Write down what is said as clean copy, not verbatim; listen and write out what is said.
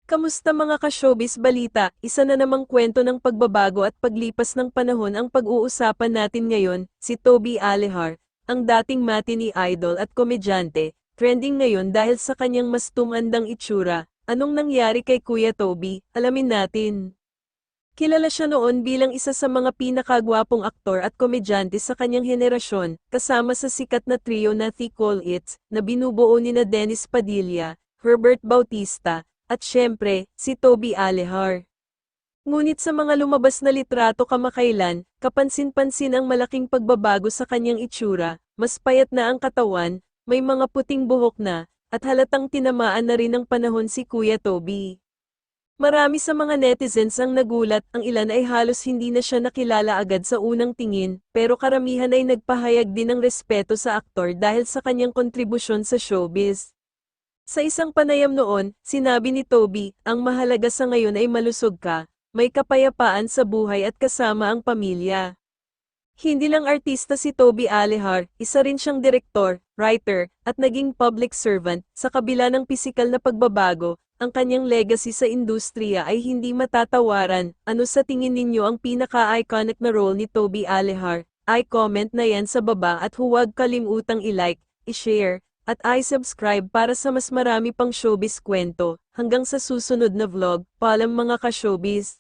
Kamusta mga ka-showbiz balita? Isa na namang kwento ng pagbabago at paglipas ng panahon ang pag-uusapan natin ngayon, si Toby Alehar, ang dating matinee idol at komedyante, trending ngayon dahil sa kanyang mas tumandang itsura. Anong nangyari kay Kuya Toby? Alamin natin. Kilala siya noon bilang isa sa mga pinakagwapong aktor at komedyante sa kanyang henerasyon, kasama sa sikat na trio na The Call It's, na binubuo nina Dennis Padilla, Herbert Bautista, at syempre, si Toby Alehar. Ngunit sa mga lumabas na litrato kamakailan, kapansin-pansin ang malaking pagbabago sa kanyang itsura, mas payat na ang katawan, may mga puting buhok na, at halatang tinamaan na rin ng panahon si Kuya Toby. Marami sa mga netizens ang nagulat, ang ilan ay halos hindi na siya nakilala agad sa unang tingin, pero karamihan ay nagpahayag din ng respeto sa aktor dahil sa kanyang kontribusyon sa showbiz. Sa isang panayam noon, sinabi ni Toby, ang mahalaga sa ngayon ay malusog ka, may kapayapaan sa buhay at kasama ang pamilya. Hindi lang artista si Toby Alehar, isa rin siyang direktor, writer, at naging public servant. Sa kabila ng pisikal na pagbabago, ang kanyang legacy sa industriya ay hindi matatawaran. Ano sa tingin ninyo ang pinaka-iconic na role ni Toby Alehar? I-comment na yan sa baba at huwag kalimutang i-like, i-share, at i-subscribe para sa mas marami pang showbiz kwento. Hanggang sa susunod na vlog, paalam mga ka-showbiz.